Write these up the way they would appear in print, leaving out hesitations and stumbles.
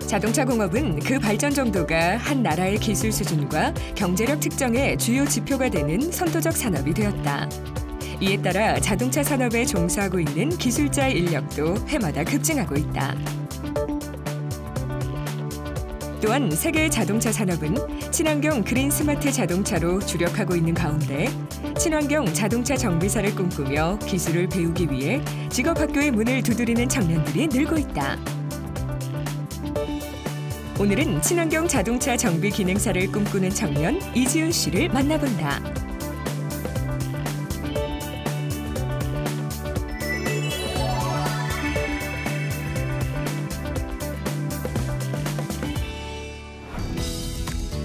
자동차 공업은 그 발전 정도가 한 나라의 기술 수준과 경제력 측정의 주요 지표가 되는 선도적 산업이 되었다. 이에 따라 자동차 산업에 종사하고 있는 기술자의 인력도 해마다 급증하고 있다. 또한 세계 자동차 산업은 친환경 그린 스마트 자동차로 주력하고 있는 가운데 친환경 자동차 정비사를 꿈꾸며 기술을 배우기 위해 직업학교의 문을 두드리는 청년들이 늘고 있다. 오늘은 친환경 자동차 정비 기능사를 꿈꾸는 청년 이지훈 씨를 만나본다.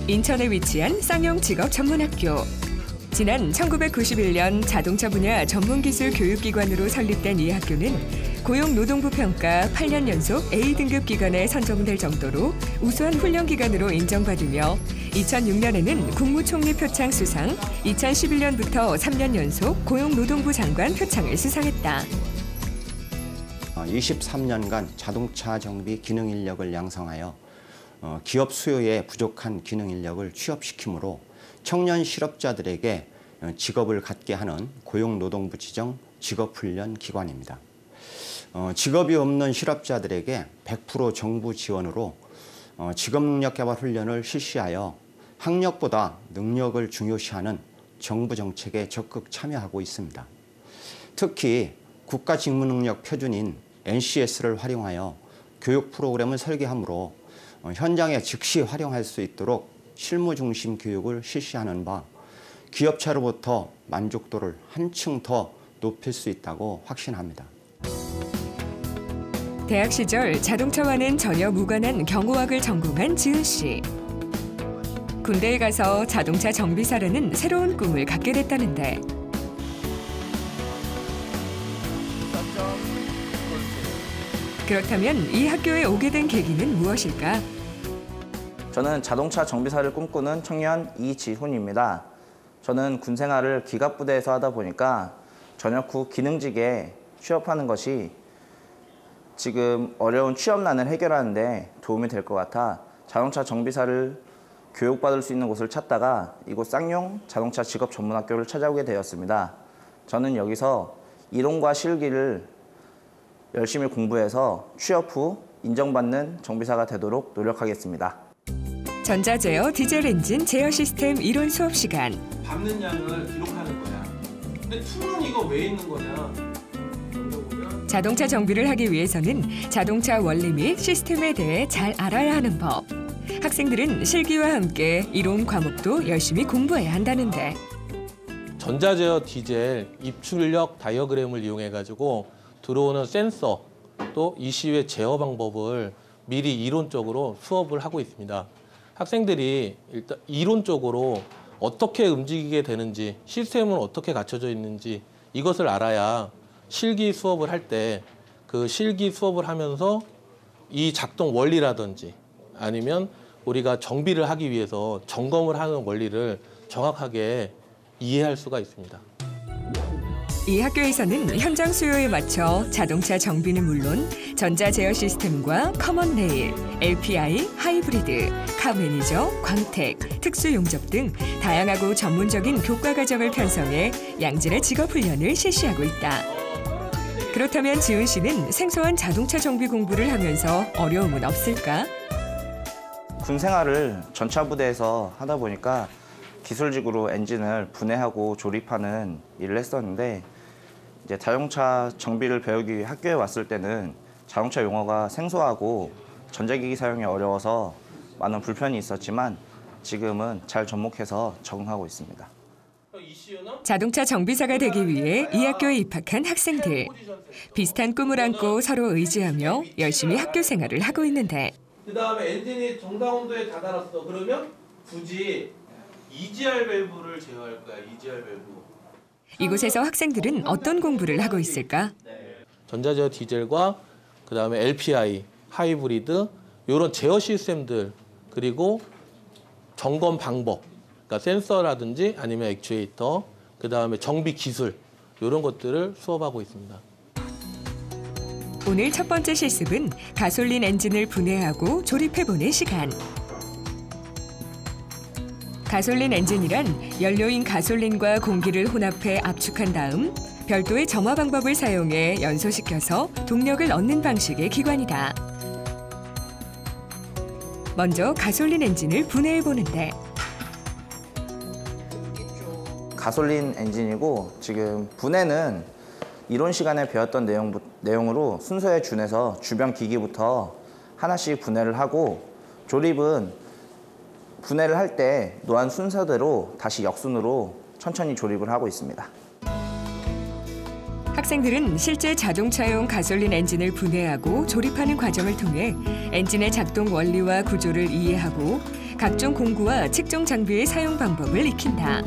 인천에 위치한 쌍용 직업전문학교. 지난 1991년 자동차 분야 전문기술 교육기관으로 설립된 이 학교는 고용노동부 평가 8년 연속 A등급 기관에 선정될 정도로 우수한 훈련기관으로 인정받으며 2006년에는 국무총리 표창 수상, 2011년부터 3년 연속 고용노동부 장관 표창을 수상했다. 23년간 자동차 정비 기능 인력을 양성하여 기업 수요에 부족한 기능 인력을 취업시키므로 청년 실업자들에게 직업을 갖게 하는 고용노동부 지정 직업훈련 기관입니다. 직업이 없는 실업자들에게 100% 정부 지원으로 직업능력개발 훈련을 실시하여 학력보다 능력을 중요시하는 정부 정책에 적극 참여하고 있습니다. 특히 국가직무능력 표준인 NCS를 활용하여 교육 프로그램을 설계하므로 현장에 즉시 활용할 수 있도록 실무 중심 교육을 실시하는 바 기업체로부터 만족도를 한층 더 높일 수 있다고 확신합니다. 대학 시절 자동차와는 전혀 무관한 경호학을 전공한 지훈 씨. 군대에 가서 자동차 정비사라는 새로운 꿈을 갖게 됐다는데 그렇다면 이 학교에 오게 된 계기는 무엇일까? 저는 자동차 정비사를 꿈꾸는 청년 이지훈입니다. 저는 군 생활을 기갑부대에서 하다 보니까 전역 후 기능직에 취업하는 것이 지금 어려운 취업난을 해결하는 데 도움이 될 것 같아 자동차 정비사를 교육받을 수 있는 곳을 찾다가 이곳 쌍용 자동차 직업전문학교를 찾아오게 되었습니다. 저는 여기서 이론과 실기를 열심히 공부해서 취업 후 인정받는 정비사가 되도록 노력하겠습니다. 전자제어 디젤 엔진 제어 시스템 이론 수업 시간. 밟는 양을 기록하는 거야. 근데 툴은 이거 왜 있는 거냐? 자동차 정비를 하기 위해서는 자동차 원리 및 시스템에 대해 잘 알아야 하는 법. 학생들은 실기와 함께 이론 과목도 열심히 공부해야 한다는데. 전자제어 디젤 입출력 다이어그램을 이용해가지고 들어오는 센서 또 ECU의 제어 방법을 미리 이론적으로 수업을 하고 있습니다. 학생들이 일단 이론적으로 어떻게 움직이게 되는지, 시스템은 어떻게 갖춰져 있는지 이것을 알아야 실기 수업을 할 때 그 실기 수업을 하면서 이 작동 원리라든지 아니면 우리가 정비를 하기 위해서 점검을 하는 원리를 정확하게 이해할 수가 있습니다. 이 학교에서는 현장 수요에 맞춰 자동차 정비는 물론 전자 제어 시스템과 커먼 레일, LPI, 하이브리드, 카 매니저, 광택, 특수 용접 등 다양하고 전문적인 교과 과정을 편성해 양질의 직업 훈련을 실시하고 있다. 그렇다면 지훈 씨는 생소한 자동차 정비 공부를 하면서 어려움은 없을까? 군 생활을 전차부대에서 하다 보니까 기술직으로 엔진을 분해하고 조립하는 일을 했었는데 이제 자동차 정비를 배우기 위해 학교에 왔을 때는 자동차 용어가 생소하고 전자기기 사용이 어려워서 많은 불편이 있었지만 지금은 잘 접목해서 적응하고 있습니다. 자동차 정비사가 되기 위해 이 학교에 입학한 학생들. 비슷한 꿈을 안고 서로 의지하며 열심히 학교 생활을 하고 있는데 그다음에 엔진이 정상 온도에 다다랐어. 그러면 굳이 EGR 밸브를 제어할 거야. EGR 밸브. 이곳에서 학생들은 어떤 공부를 하고 있을까? 전자제어 디젤과 그다음에 LPI, 하이브리드 이런 제어 시스템들 그리고 점검 방법, 그러니까 센서라든지 아니면 액추에이터, 그다음에 정비 기술 이런 것들을 수업하고 있습니다. 오늘 첫 번째 실습은 가솔린 엔진을 분해하고 조립해보는 시간. 가솔린 엔진이란 연료인 가솔린과 공기를 혼합해 압축한 다음 별도의 점화 방법을 사용해 연소시켜서 동력을 얻는 방식의 기관이다. 먼저 가솔린 엔진을 분해해 보는데 가솔린 엔진이고 지금 분해는 이론 시간에 배웠던 내용으로 순서에 준해서 주변 기기부터 하나씩 분해를 하고 조립은 분해를 할 때 노한 순서대로 다시 역순으로 천천히 조립을 하고 있습니다. 학생들은 실제 자동차용 가솔린 엔진을 분해하고 조립하는 과정을 통해 엔진의 작동 원리와 구조를 이해하고 각종 공구와 측정 장비의 사용 방법을 익힌다.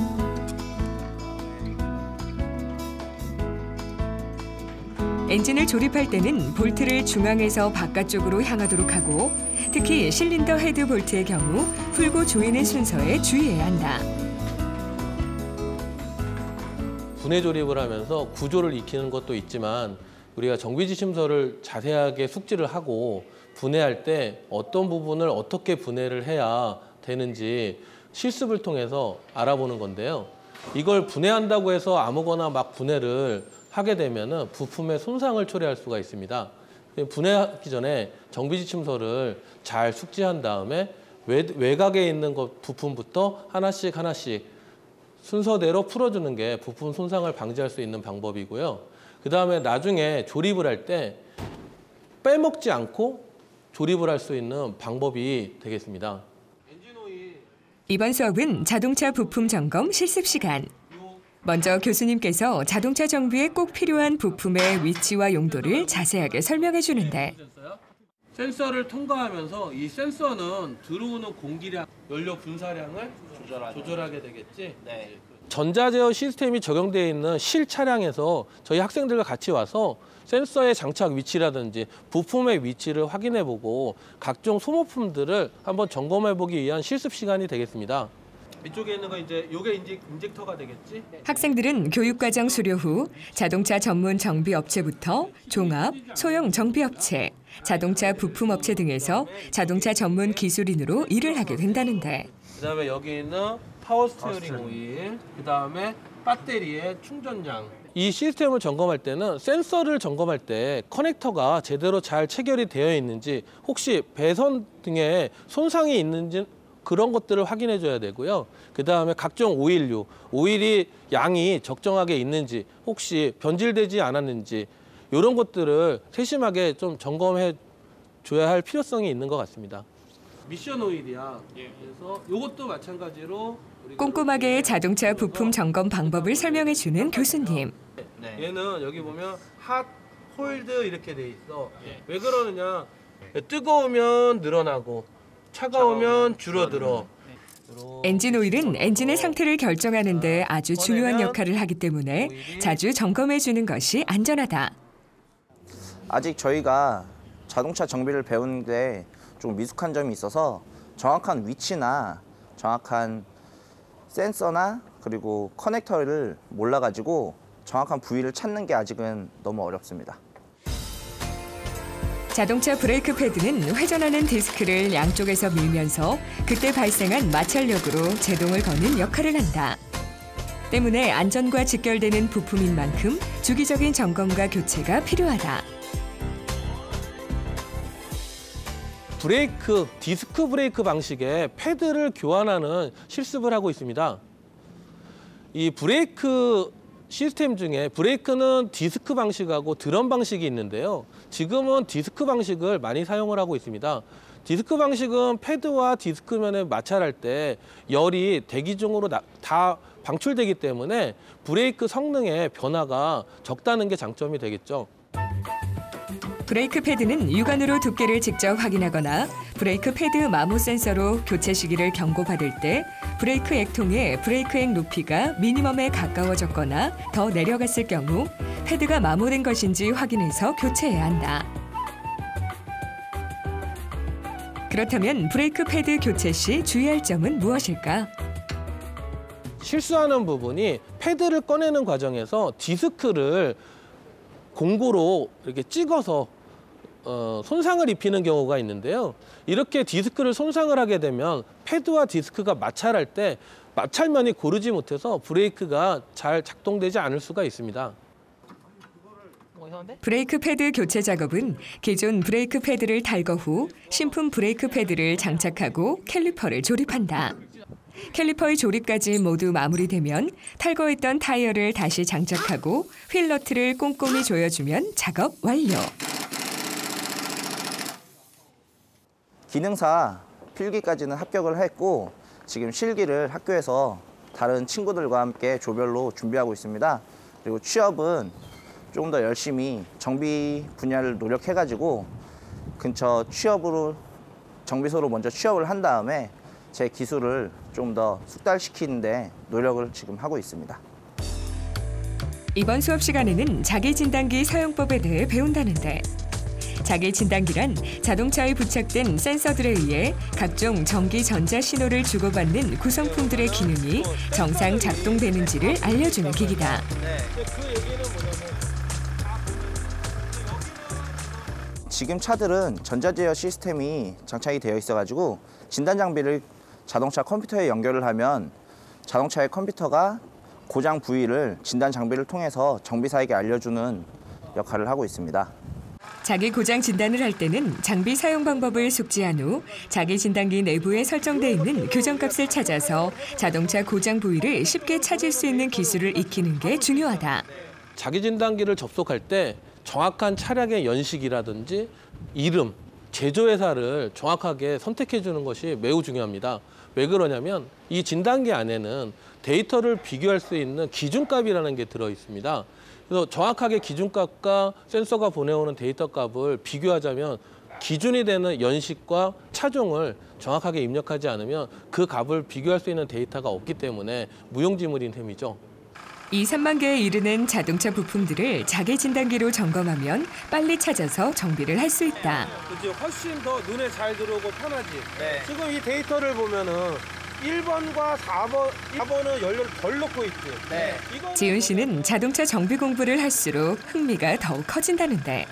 엔진을 조립할 때는 볼트를 중앙에서 바깥쪽으로 향하도록 하고 특히 실린더 헤드 볼트의 경우 풀고 조이는 순서에 주의해야 한다. 분해 조립을 하면서 구조를 익히는 것도 있지만 우리가 정비지침서를 자세하게 숙지를 하고 분해할 때 어떤 부분을 어떻게 분해를 해야 되는지 실습을 통해서 알아보는 건데요. 이걸 분해한다고 해서 아무거나 막 분해를 하게 되면 부품의 손상을 초래할 수가 있습니다. 분해하기 전에 정비지침서를 잘 숙지한 다음에 외곽에 있는 부품부터 하나씩 순서대로 풀어주는 게 부품 손상을 방지할 수 있는 방법이고요. 그 다음에 나중에 조립을 할 때 빼먹지 않고 조립을 할 수 있는 방법이 되겠습니다. 이번 수업은 자동차 부품 점검 실습 시간. 먼저 교수님께서 자동차 정비에 꼭 필요한 부품의 위치와 용도를 자세하게 설명해 주는데 센서를 통과하면서 이 센서는 들어오는 공기량, 연료 분사량을 조절하게 되겠지. 네. 전자제어 시스템이 적용되어 있는 실 차량에서 저희 학생들과 같이 와서 센서의 장착 위치라든지 부품의 위치를 확인해보고 각종 소모품들을 한번 점검해보기 위한 실습 시간이 되겠습니다. 이쪽에 있는 거 이제 요게 인젝터가 되겠지? 학생들은 교육과정 수료 후 자동차 전문 정비업체부터 종합, 소형 정비업체, 자동차 부품업체 등에서 자동차 전문 기술인으로 일을 하게 된다는데 그다음에 여기 있는 파워 스티어링 오일, 그다음에 배터리의 충전량. 이 시스템을 점검할 때는 센서를 점검할 때 커넥터가 제대로 잘 체결이 되어 있는지 혹시 배선 등에 손상이 있는지 그런 것들을 확인해 줘야 되고요. 그다음에 각종 오일류, 오일이 양이 적정하게 있는지 혹시 변질되지 않았는지 이런 것들을 세심하게 좀 점검해 줘야 할 필요성이 있는 것 같습니다. 미션 오일이야. 그래서 이것도 마찬가지로 꼼꼼하게 자동차 부품 점검 방법을 설명해 주는 교수님. 얘는 여기 보면 핫, 홀드 이렇게 돼 있어. 왜 그러느냐? 뜨거우면 늘어나고 차가우면 줄어들어. 엔진 오일은 엔진의 상태를 결정하는 데 아주 중요한 역할을 하기 때문에 자주 점검해 주는 것이 안전하다. 아직 저희가 자동차 정비를 배우는데 좀 미숙한 점이 있어서 정확한 위치나 정확한 센서나 그리고 커넥터를 몰라가지고 정확한 부위를 찾는 게 아직은 너무 어렵습니다. 자동차 브레이크 패드는 회전하는 디스크를 양쪽에서 밀면서 그때 발생한 마찰력으로 제동을 거는 역할을 한다. 때문에 안전과 직결되는 부품인 만큼 주기적인 점검과 교체가 필요하다. 브레이크, 디스크 브레이크 방식의 패드를 교환하는 실습을 하고 있습니다. 이 브레이크 시스템 중에 브레이크는 디스크 방식하고 드럼 방식이 있는데요. 지금은 디스크 방식을 많이 사용을 하고 있습니다. 디스크 방식은 패드와 디스크면에 마찰할 때 열이 대기 중으로 다 방출되기 때문에 브레이크 성능의 변화가 적다는 게 장점이 되겠죠. 브레이크 패드는 육안으로 두께를 직접 확인하거나 브레이크 패드 마모 센서로 교체 시기를 경고받을 때 브레이크 액통의 브레이크 액 높이가 미니멈에 가까워졌거나 더 내려갔을 경우 패드가 마모된 것인지 확인해서 교체해야 한다. 그렇다면 브레이크 패드 교체 시 주의할 점은 무엇일까? 실수하는 부분이 패드를 꺼내는 과정에서 디스크를 공고로 이렇게 찍어서 손상을 입히는 경우가 있는데요. 이렇게 디스크를 손상을 하게 되면 패드와 디스크가 마찰할 때 마찰면이 고르지 못해서 브레이크가 잘 작동되지 않을 수가 있습니다. 브레이크 패드 교체 작업은 기존 브레이크 패드를 탈거 후 신품 브레이크 패드를 장착하고 캘리퍼를 조립한다. 캘리퍼의 조립까지 모두 마무리되면 탈거했던 타이어를 다시 장착하고 휠 너트를 꼼꼼히 조여주면 작업 완료. 기능사 필기까지는 합격을 했고 지금 실기를 학교에서 다른 친구들과 함께 조별로 준비하고 있습니다. 그리고 취업은 조금 더 열심히 정비 분야를 노력해가지고 근처 정비소로 먼저 취업을 한 다음에 제 기술을 좀 더 숙달시키는데 노력을 지금 하고 있습니다. 이번 수업 시간에는 자기진단기 사용법에 대해 배운다는데 자기진단기란 자동차에 부착된 센서들에 의해 각종 전기 전자 신호를 주고받는 구성품들의 기능이 정상 작동되는지를 알려주는 기기다. 지금 차들은 전자제어 시스템이 장착이 되어 있어가지고 진단 장비를 자동차 컴퓨터에 연결을 하면 자동차의 컴퓨터가 고장 부위를 진단 장비를 통해서 정비사에게 알려주는 역할을 하고 있습니다. 자기 고장 진단을 할 때는 장비 사용 방법을 숙지한 후 자기 진단기 내부에 설정돼 있는 교정값을 찾아서 자동차 고장 부위를 쉽게 찾을 수 있는 기술을 익히는 게 중요하다. 자기 진단기를 접속할 때 정확한 차량의 연식이라든지 이름, 제조회사를 정확하게 선택해 주는 것이 매우 중요합니다. 왜 그러냐면 이 진단기 안에는 데이터를 비교할 수 있는 기준값이라는 게 들어 있습니다. 그래서 정확하게 기준값과 센서가 보내오는 데이터 값을 비교하자면 기준이 되는 연식과 차종을 정확하게 입력하지 않으면 그 값을 비교할 수 있는 데이터가 없기 때문에 무용지물인 셈이죠. 2, 3만 개에 이르는 자동차 부품들을 자기 진단기로 점검하면 빨리 찾아서 정비를 할 수 있다. 그치, 훨씬 더 눈에 잘 들어오고 편하지. 네. 지금 이 데이터를 보면은 1번과 4번은 연료를 덜 넣고 있지. 네. 지훈 씨는 자동차 정비 공부를 할수록 흥미가 더욱 커진다는데.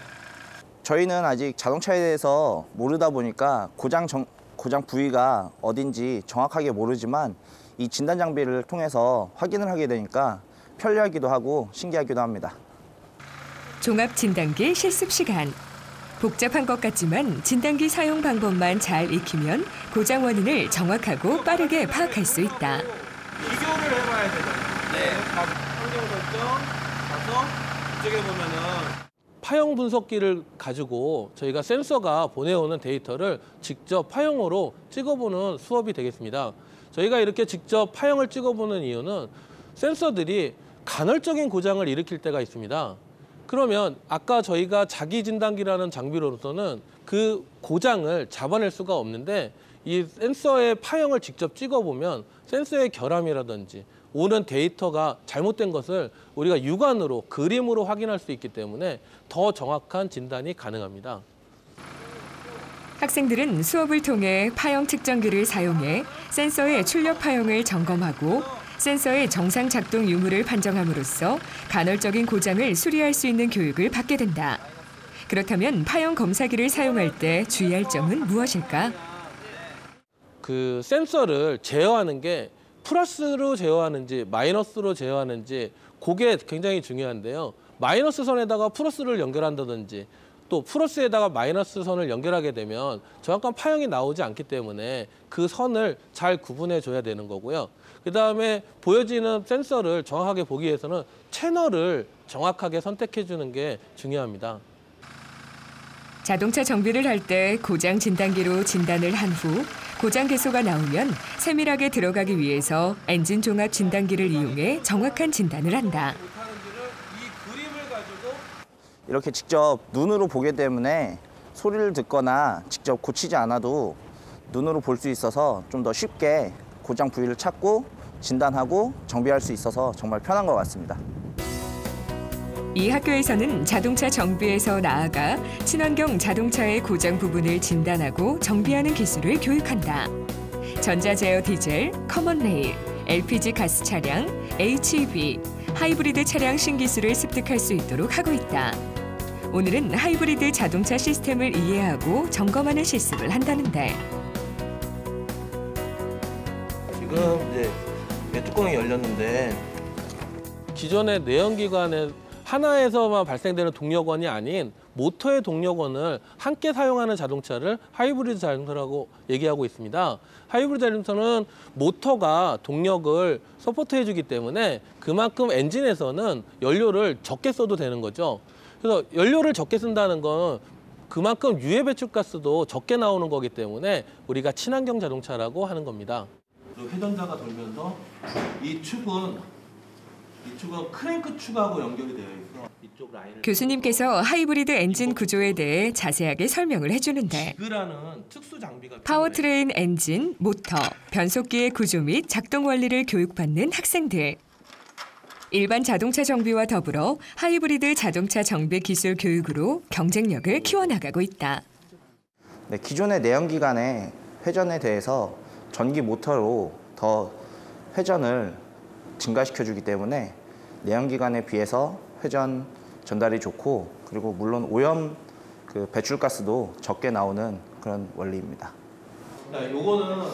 저희는 아직 자동차에 대해서 모르다 보니까 고장 부위가 어딘지 정확하게 모르지만 이 진단 장비를 통해서 확인을 하게 되니까 편리하기도 하고 신기하기도 합니다. 종합 진단기 실습 시간. 복잡한 것 같지만 진단기 사용 방법만 잘 익히면 고장 원인을 정확하고 빠르게 파악할 수 있다. 비교를 해봐야 되잖아요. 네. 환경 설정, 가서 이쪽에 보면은 파형 분석기를 가지고 저희가 센서가 보내오는 데이터를 직접 파형으로 찍어보는 수업이 되겠습니다. 저희가 이렇게 직접 파형을 찍어보는 이유는 센서들이 간헐적인 고장을 일으킬 때가 있습니다. 그러면 아까 저희가 자기진단기라는 장비로서는 그 고장을 잡아낼 수가 없는데 이 센서의 파형을 직접 찍어보면 센서의 결함이라든지 오는 데이터가 잘못된 것을 우리가 육안으로 그림으로 확인할 수 있기 때문에 더 정확한 진단이 가능합니다. 학생들은 수업을 통해 파형 측정기를 사용해 센서의 출력 파형을 점검하고 센서의 정상 작동 유무를 판정함으로써 간헐적인 고장을 수리할 수 있는 교육을 받게 된다. 그렇다면 파형 검사기를 사용할 때 주의할 점은 무엇일까? 그 센서를 제어하는 게 플러스로 제어하는지 마이너스로 제어하는지 그게 굉장히 중요한데요. 마이너스 선에다가 플러스를 연결한다든지 또 플러스에다가 마이너스 선을 연결하게 되면 정확한 파형이 나오지 않기 때문에 그 선을 잘 구분해 줘야 되는 거고요. 그다음에 보여지는 센서를 정확하게 보기 위해서는 채널을 정확하게 선택해 주는 게 중요합니다. 자동차 정비를 할 때 고장 진단기로 진단을 한 후 고장 개소가 나오면 세밀하게 들어가기 위해서 엔진 종합 진단기를 이용해 정확한 진단을 한다. 이렇게 직접 눈으로 보기 때문에 소리를 듣거나 직접 고치지 않아도 눈으로 볼 수 있어서 좀 더 쉽게 고장 부위를 찾고 진단하고 정비할 수 있어서 정말 편한 것 같습니다. 이 학교에서는 자동차 정비에서 나아가 친환경 자동차의 고장 부분을 진단하고 정비하는 기술을 교육한다. 전자제어 디젤, 커먼레일, LPG 가스 차량, HEV, 하이브리드 차량 신기술을 습득할 수 있도록 하고 있다. 오늘은 하이브리드 자동차 시스템을 이해하고 점검하는 실습을 한다는데 지금 이제 뚜껑이 열렸는데 기존의 내연기관에 하나에서만 발생되는 동력원이 아닌 모터의 동력원을 함께 사용하는 자동차를 하이브리드 자동차라고 얘기하고 있습니다. 하이브리드 자동차는 모터가 동력을 서포트해주기 때문에 그만큼 엔진에서는 연료를 적게 써도 되는 거죠. 그래서 연료를 적게 쓴다는 건 그만큼 유해 배출가스도 적게 나오는 거기 때문에 우리가 친환경 자동차라고 하는 겁니다. 회전자가 돌면서 이 축은 크랭크 축하고 연결이 되어 있어. 이쪽 라인을 교수님께서 하이브리드 엔진 구조에 대해 자세하게 설명을 해주는데 지그라는 특수 장비가 파워트레인 엔진, 모터, 변속기의 구조 및 작동 원리를 교육받는 학생들. 일반 자동차 정비와 더불어 하이브리드 자동차 정비 기술 교육으로 경쟁력을 키워나가고 있다. 네, 기존의 내연기관의 회전에 대해서 전기 모터로 더 회전을 증가시켜주기 때문에 내연기관에 비해서 회전 전달이 좋고 그리고 물론 오염 배출가스도 적게 나오는 그런 원리입니다. 네, 요거는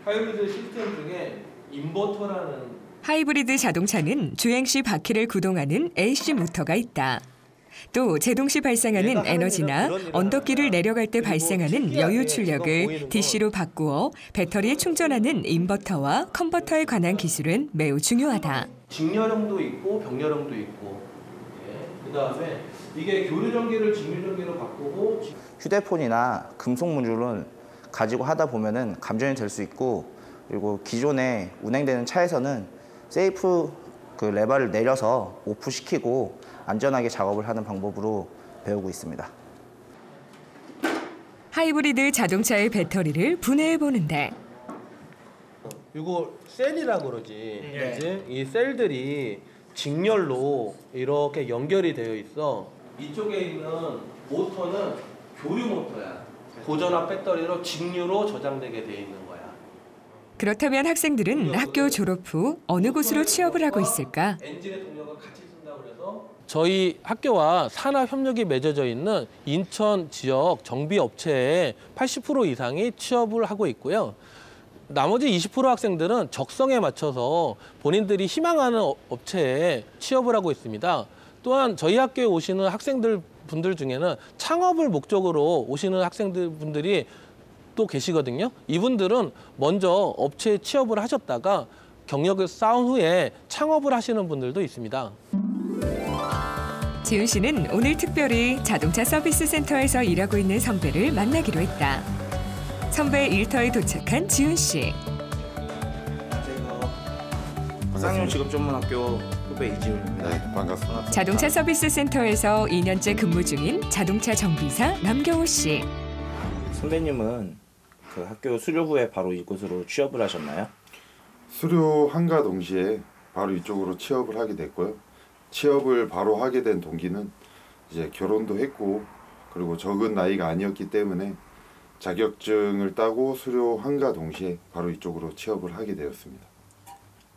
하이브리드 시스템 중에 인버터라는 하이브리드 자동차는 주행 시 바퀴를 구동하는 AC 모터가 있다. 또 제동 시 발생하는 에너지나 언덕길을 내려갈 때 발생하는 여유 출력을 DC로 바꾸어 배터리에 충전하는 인버터와 컨버터에 관한 기술은 매우 중요하다. 직렬형도 있고 병렬형도 있고 그다음에 이게 교류 전기를 직류 전기로 바꾸고 휴대폰이나 금속 모듈을 가지고 하다 보면은 감전이 될 수 있고 그리고 기존에 운행되는 차에서는 세이프 레버를 내려서 오프시키고 안전하게 작업을 하는 방법으로 배우고 있습니다. 하이브리드 자동차의 배터리를 분해해 보는데 이거 셀이라고 그러지. 그치? 이 셀들이 직렬로 이렇게 연결이 되어 있어. 이쪽에 있는 모터는 교류 모터야. 고전압 배터리로 직류로 저장되게 돼 있는 거야. 그렇다면 학생들은 학교 졸업 후 어느 곳으로 취업을 하고 있을까? 엔진의 동력을 같이 쓴다고 그래서 저희 학교와 산업 협력이 맺어져 있는 인천 지역 정비 업체에 80% 이상이 취업을 하고 있고요. 나머지 20% 학생들은 적성에 맞춰서 본인들이 희망하는 업체에 취업을 하고 있습니다. 또한 저희 학교에 오시는 학생들 분들 중에는 창업을 목적으로 오시는 학생들 분들이 또 계시거든요. 이분들은 먼저 업체에 취업을 하셨다가 경력을 쌓은 후에 창업을 하시는 분들도 있습니다. 지훈 씨는 오늘 특별히 자동차 서비스 센터에서 일하고 있는 선배를 만나기로 했다. 선배 일터에 도착한 지훈 씨. 쌍용 직업전문학교 후배 이지훈입니다. 네, 반갑습니다. 자동차 서비스 센터에서 2년째 근무 중인 자동차 정비사 남경호 씨. 선배님은 학교 수료 후에 바로 이곳으로 취업을 하셨나요? 수료함과 동시에 바로 이쪽으로 취업을 하게 됐고요. 취업을 바로 하게 된 동기는 이제 결혼도 했고 그리고 적은 나이가 아니었기 때문에 자격증을 따고 수료함과 동시에 바로 이쪽으로 취업을 하게 되었습니다.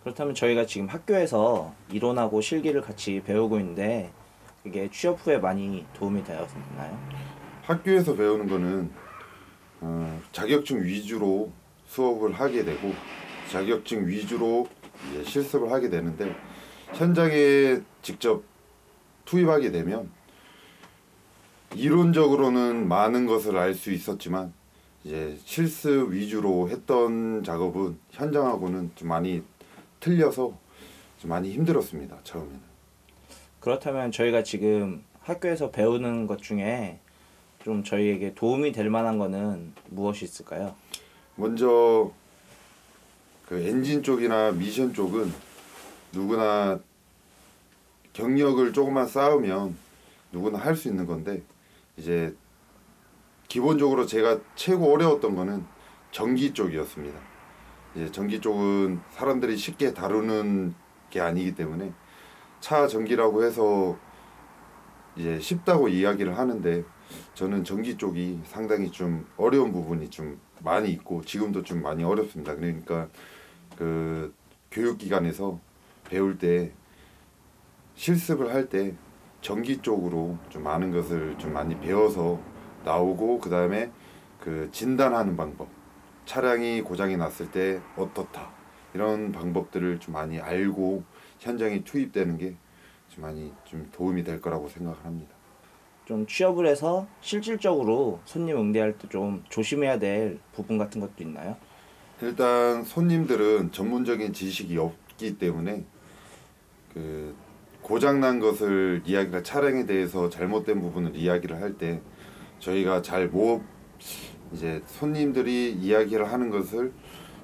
그렇다면 저희가 지금 학교에서 이론하고 실기를 같이 배우고 있는데 그게 취업 후에 많이 도움이 되었나요? 학교에서 배우는 거는 자격증 위주로 수업을 하게 되고 자격증 위주로 이제 실습을 하게 되는데 현장에 직접 투입하게 되면 이론적으로는 많은 것을 알 수 있었지만 이제 실습 위주로 했던 작업은 현장하고는 좀 많이 틀려서 좀 많이 힘들었습니다. 처음에는. 그렇다면 저희가 지금 학교에서 배우는 것 중에 좀 저희에게 도움이 될 만한 거는 무엇이 있을까요? 먼저 그 엔진 쪽이나 미션 쪽은 누구나 경력을 조금만 쌓으면 누구나 할 수 있는 건데 이제 기본적으로 제가 최고 어려웠던 거는 전기 쪽이었습니다. 이제 전기 쪽은 사람들이 쉽게 다루는 게 아니기 때문에 차 전기라고 해서 이제 쉽다고 이야기를 하는데 저는 전기 쪽이 상당히 좀 어려운 부분이 좀 많이 있고 지금도 좀 많이 어렵습니다. 그러니까 그 교육기관에서 배울 때 실습을 할 때 전기 쪽으로 좀 많은 것을 좀 많이 배워서 나오고, 그 다음에 그 진단하는 방법, 차량이 고장이 났을 때 어떻다, 이런 방법들을 좀 많이 알고 현장에 투입되는 게 좀 많이 좀 도움이 될 거라고 생각을 합니다. 좀 취업을 해서 실질적으로 손님 응대할 때 좀 조심해야 될 부분 같은 것도 있나요? 일단 손님들은 전문적인 지식이 없기 때문에 그 고장난 것을 이야기를, 차량에 대해서 잘못된 부분을 이야기를 할 때 저희가 이제 손님들이 이야기를 하는 것을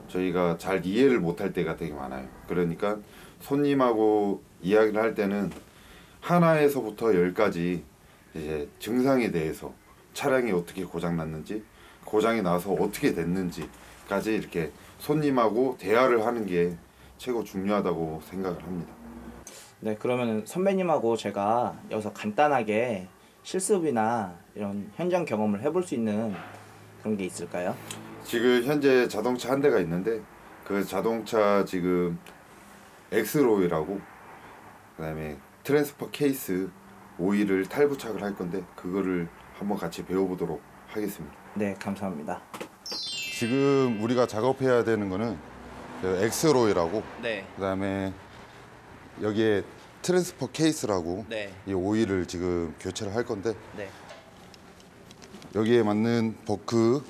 저희가 잘 이해를 못할 때가 되게 많아요. 그러니까 손님하고 이야기를 할 때는 하나에서부터 10까지 이제 증상에 대해서, 차량이 어떻게 고장났는지, 고장이 나서 어떻게 됐는지까지 이렇게 손님하고 대화를 하는 게 최고 중요하다고 생각을 합니다. 네, 그러면 선배님하고 제가 여기서 간단하게 실습이나 이런 현장 경험을 해볼 수 있는 그런 게 있을까요? 지금 현재 자동차 한 대가 있는데, 그 자동차 지금 엑스로이라고, 그다음에 트랜스퍼 케이스 오일을 탈부착을 할 건데, 그거를 한번 같이 배워보도록 하겠습니다. 네, 감사합니다. 지금 우리가 작업해야 되는 거는 그 엑스로이라고, 네. 그다음에 여기에 트랜스퍼 케이스라고, 네. 이 오일을 지금 교체를 할 건데, 네. 여기에 맞는 버크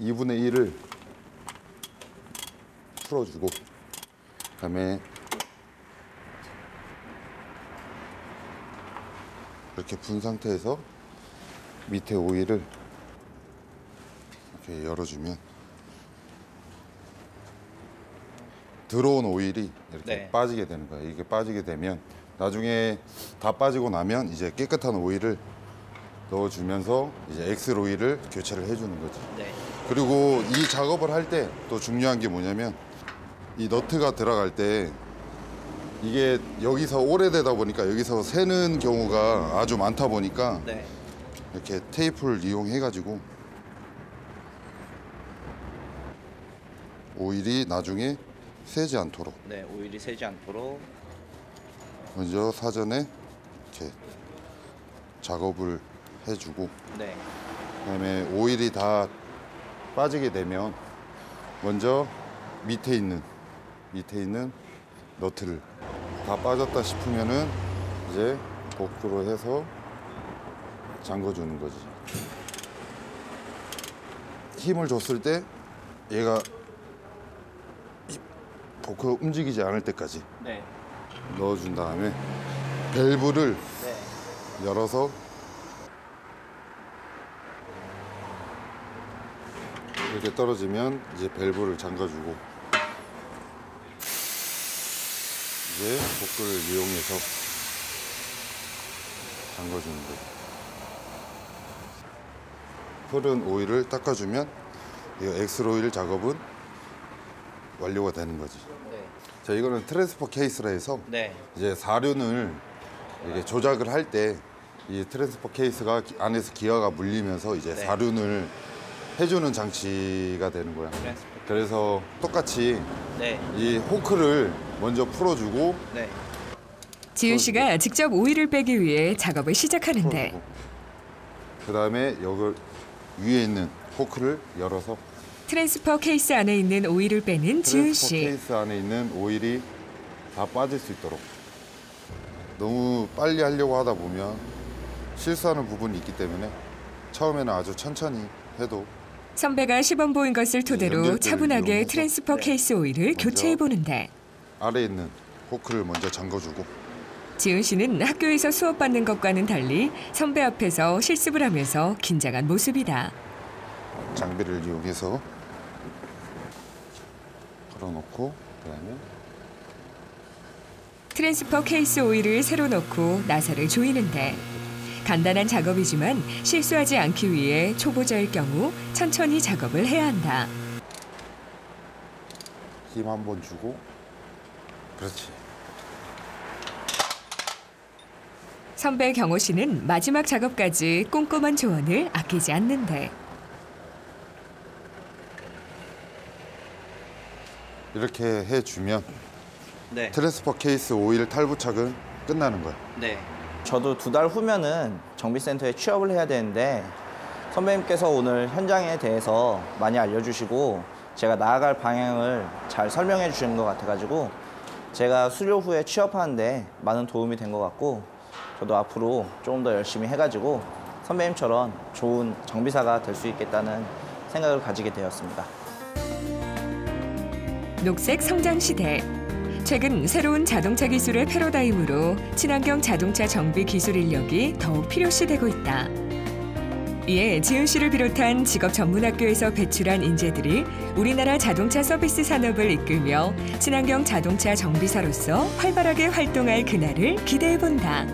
2분의 1을 풀어주고, 그다음에 이렇게 분 상태에서 밑에 오일을 이렇게 열어주면 들어온 오일이 이렇게 네. 빠지게 되는 거예요. 이게 빠지게 되면 나중에 다 빠지고 나면 이제 깨끗한 오일을 넣어주면서 이제 엑스로이를 교체를 해주는 거지. 네. 그리고 이 작업을 할 때 또 중요한 게 뭐냐면, 이 너트가 들어갈 때 이게 여기서 오래되다 보니까 여기서 새는 경우가 아주 많다 보니까 네. 이렇게 테이프를 이용해 가지고 오일이 나중에 새지 않도록 네, 오일이 새지 않도록. 먼저 사전에 이렇게 작업을 해주고, 네. 그다음에 오일이 다 빠지게 되면 먼저 밑에 있는 너트를 다 빠졌다 싶으면은 이제 거꾸로 해서 잠궈주는 거지. 힘을 줬을 때 얘가 버크 움직이지 않을 때까지 네. 넣어준 다음에 밸브를 네. 열어서 이렇게 떨어지면 이제 밸브를 잠가주고, 이제 버크를 이용해서 잠가주는 거예요. 흐른 오일을 닦아주면 이 엑스로일 작업은 완료가 되는 거지. 네. 자, 이거는 트랜스퍼 케이스라 해서 네. 이제 사륜을 이렇게 조작을 할 때 이 트랜스퍼 케이스가 안에서 기아가 물리면서 이제 네. 사륜을 해주는 장치가 되는 거야. 트랜스퍼. 그래서 똑같이 네. 이 호크를 먼저 풀어주고, 네. 지윤 씨가 직접 오일을 빼기 위해 작업을 시작하는데 그 다음에 여기 위에 있는 호크를 열어서 트랜스퍼 케이스 안에 있는 오일을 빼는 지윤 트랜스퍼 씨. 케이스 안에 있는 오일이 다 빠질 수 있도록. 너무 빨리 하려고 하다 보면 실수하는 부분이 있기 때문에 처음에는 아주 천천히 해도 선배가 시범 보인 것을 토대로 연결들을 차분하게 이용해서 트랜스퍼 네. 케이스 오일을 먼저 교체해 보는데 아래에 있는 호크를 먼저 잠궈주고, 지은 씨는 학교에서 수업받는 것과는 달리 선배 앞에서 실습을 하면서 긴장한 모습이다. 장비를 이용해서 걸어놓고, 그다음에 트랜스퍼 케이스 오일을 새로 넣고 나사를 조이는데 간단한 작업이지만 실수하지 않기 위해 초보자일 경우 천천히 작업을 해야 한다. 힘 한번 주고, 그렇지. 선배 경호 씨는 마지막 작업까지 꼼꼼한 조언을 아끼지 않는데 이렇게 해주면 네. 트랜스퍼 케이스 오일 탈부착은 끝나는 거야. 네. 저도 2달 후면은 정비센터에 취업을 해야 되는데 선배님께서 오늘 현장에 대해서 많이 알려주시고 제가 나아갈 방향을 잘 설명해 주시는 것 같아가지고 제가 수료 후에 취업하는데 많은 도움이 된 것 같고 저도 앞으로 조금 더 열심히 해가지고 선배님처럼 좋은 정비사가 될 수 있겠다는 생각을 가지게 되었습니다. 녹색 성장 시대. 최근 새로운 자동차 기술의 패러다임으로 친환경 자동차 정비 기술 인력이 더욱 필요시되고 있다. 이에 지훈 씨를 비롯한 직업 전문학교에서 배출한 인재들이 우리나라 자동차 서비스 산업을 이끌며 친환경 자동차 정비사로서 활발하게 활동할 그날을 기대해 본다.